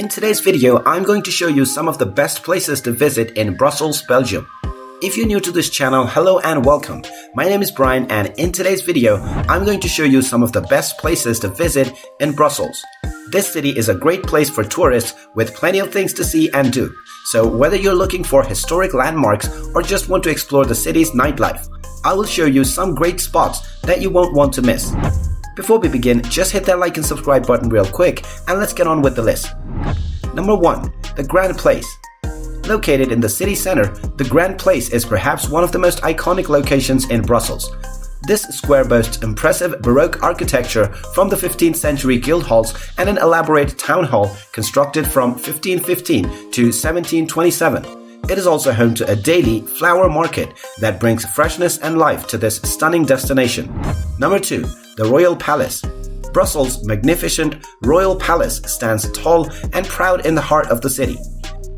In today's video, I'm going to show you some of the best places to visit in Brussels, Belgium. If you're new to this channel, hello and welcome. My name is Brian, and in today's video, I'm going to show you some of the best places to visit in Brussels. This city is a great place for tourists with plenty of things to see and do. So whether you're looking for historic landmarks or just want to explore the city's nightlife, I will show you some great spots that you won't want to miss. Before we begin, just hit that like and subscribe button real quick and let's get on with the list. Number 1. The Grand Place. Located in the city center, the Grand Place is perhaps one of the most iconic locations in Brussels. This square boasts impressive Baroque architecture from the 15th century guild halls and an elaborate town hall constructed from 1515 to 1727. It is also home to a daily flower market that brings freshness and life to this stunning destination. Number 2. The Royal Palace. Brussels' magnificent Royal Palace stands tall and proud in the heart of the city.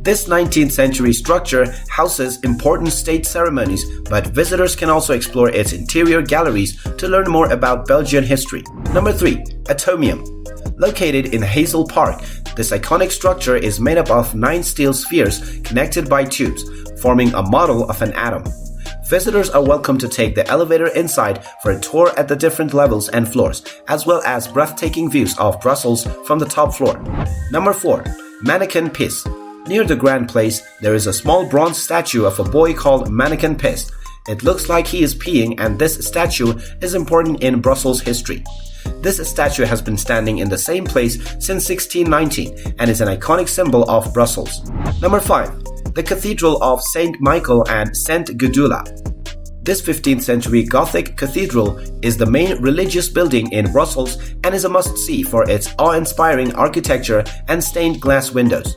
This 19th century structure houses important state ceremonies, but visitors can also explore its interior galleries to learn more about Belgian history. Number 3. Atomium. Located in Hazel Park, this iconic structure is made up of 9 steel spheres connected by tubes, forming a model of an atom. Visitors are welcome to take the elevator inside for a tour at the different levels and floors, as well as breathtaking views of Brussels from the top floor. Number 4. Manneken Pis. Near the Grand Place, there is a small bronze statue of a boy called Manneken Pis. It looks like he is peeing, and this statue is important in Brussels history. This statue has been standing in the same place since 1619 and is an iconic symbol of Brussels. Number 5. The Cathedral of St. Michael and St. Gudula. This 15th century Gothic cathedral is the main religious building in Brussels and is a must-see for its awe-inspiring architecture and stained glass windows.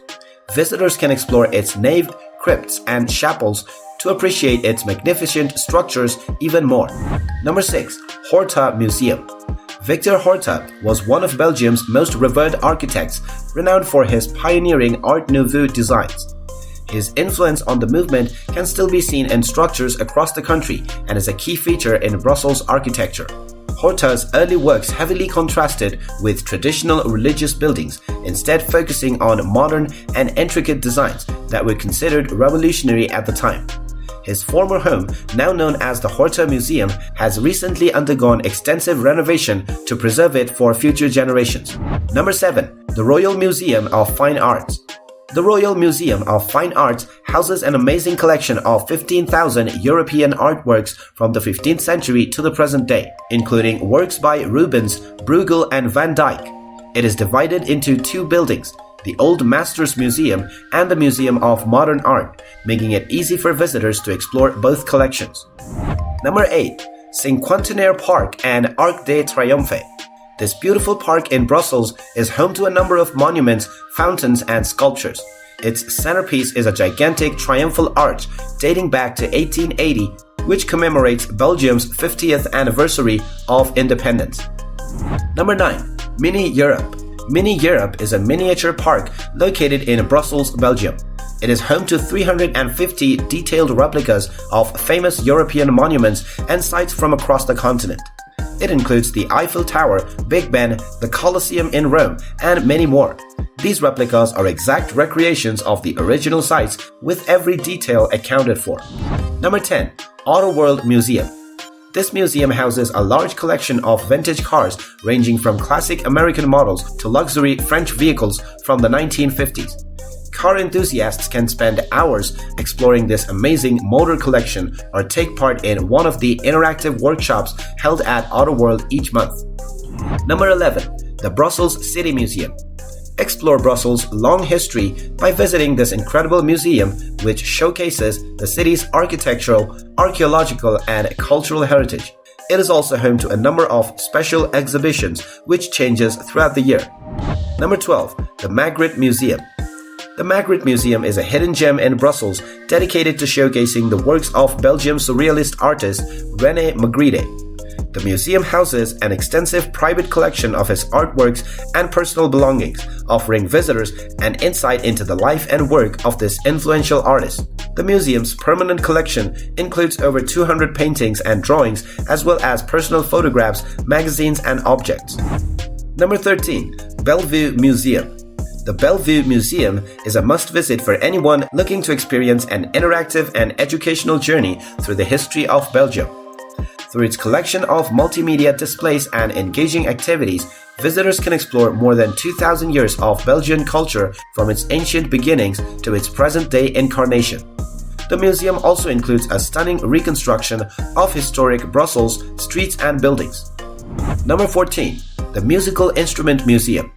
Visitors can explore its nave, crypts, and chapels to appreciate its magnificent structures even more. Number 6. Horta Museum. Victor Horta was one of Belgium's most revered architects, renowned for his pioneering Art Nouveau designs. His influence on the movement can still be seen in structures across the country and is a key feature in Brussels architecture. Horta's early works heavily contrasted with traditional religious buildings, instead focusing on modern and intricate designs that were considered revolutionary at the time. His former home, now known as the Horta Museum, has recently undergone extensive renovation to preserve it for future generations. Number 7. The Royal Museum of Fine Arts. The Royal Museum of Fine Arts houses an amazing collection of 15,000 European artworks from the 15th century to the present day, including works by Rubens, Bruegel, and Van Dyck. It is divided into 2 buildings, the Old Masters Museum and the Museum of Modern Art, making it easy for visitors to explore both collections. Number 8. Cinquantenaire Park and Arc de Triomphe. This beautiful park in Brussels is home to a number of monuments, fountains, and sculptures. Its centerpiece is a gigantic triumphal arch dating back to 1880, which commemorates Belgium's 50th anniversary of independence. Number 9. Mini Europe. Mini Europe is a miniature park located in Brussels, Belgium. It is home to 350 detailed replicas of famous European monuments and sites from across the continent. It includes the Eiffel Tower, Big Ben, the Colosseum in Rome, and many more. These replicas are exact recreations of the original sites, with every detail accounted for. Number 10. Autoworld Museum. This museum houses a large collection of vintage cars ranging from classic American models to luxury French vehicles from the 1950s. Car enthusiasts can spend hours exploring this amazing motor collection or take part in one of the interactive workshops held at Autoworld each month. Number 11. The Brussels City Museum. Explore Brussels' long history by visiting this incredible museum, which showcases the city's architectural, archaeological, and cultural heritage. It is also home to a number of special exhibitions, which changes throughout the year. Number 12. The Magritte Museum. The Magritte Museum is a hidden gem in Brussels dedicated to showcasing the works of Belgian surrealist artist René Magritte. The museum houses an extensive private collection of his artworks and personal belongings, offering visitors an insight into the life and work of this influential artist. The museum's permanent collection includes over 200 paintings and drawings, as well as personal photographs, magazines, and objects. Number 13. Belvue Museum. The Belvue Museum is a must-visit for anyone looking to experience an interactive and educational journey through the history of Belgium. Through its collection of multimedia displays and engaging activities, visitors can explore more than 2,000 years of Belgian culture from its ancient beginnings to its present-day incarnation. The museum also includes a stunning reconstruction of historic Brussels streets and buildings. Number 14. The Musical Instrument Museum.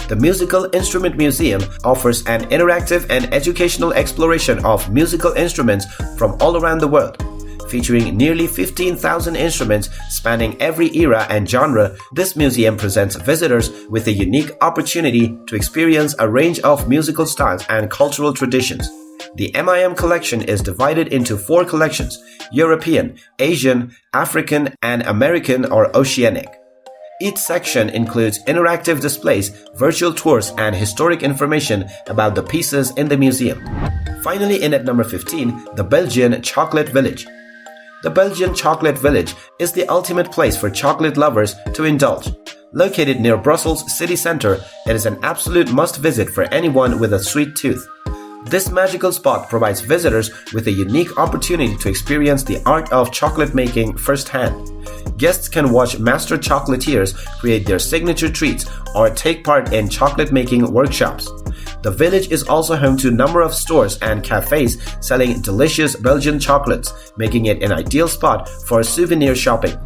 The Musical Instrument Museum offers an interactive and educational exploration of musical instruments from all around the world. Featuring nearly 15,000 instruments spanning every era and genre, this museum presents visitors with a unique opportunity to experience a range of musical styles and cultural traditions. The MIM collection is divided into 4 collections: European, Asian, African, and American or Oceanic. Each section includes interactive displays, virtual tours, and historic information about the pieces in the museum. Finally, in at number 15, the Belgian Chocolate Village. The Belgian Chocolate Village is the ultimate place for chocolate lovers to indulge. Located near Brussels city center, it is an absolute must-visit for anyone with a sweet tooth. This magical spot provides visitors with a unique opportunity to experience the art of chocolate making firsthand. Guests can watch master chocolatiers create their signature treats or take part in chocolate making workshops. The village is also home to a number of stores and cafes selling delicious Belgian chocolates, making it an ideal spot for souvenir shopping.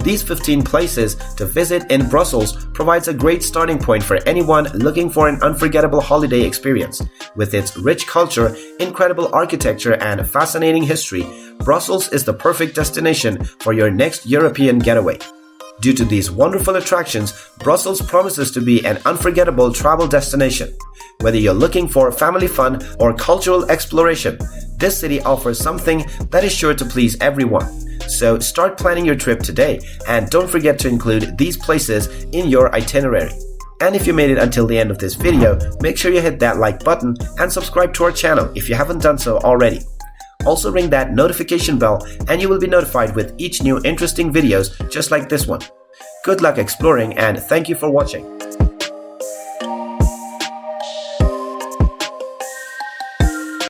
These 15 places to visit in Brussels provides a great starting point for anyone looking for an unforgettable holiday experience. With its rich culture, incredible architecture, and fascinating history, Brussels is the perfect destination for your next European getaway. Due to these wonderful attractions, Brussels promises to be an unforgettable travel destination. Whether you're looking for family fun or cultural exploration, this city offers something that is sure to please everyone. So start planning your trip today, and don't forget to include these places in your itinerary. And if you made it until the end of this video, make sure you hit that like button and subscribe to our channel if you haven't done so already. Also ring that notification bell and you will be notified with each new interesting videos just like this one. Good luck exploring, and thank you for watching.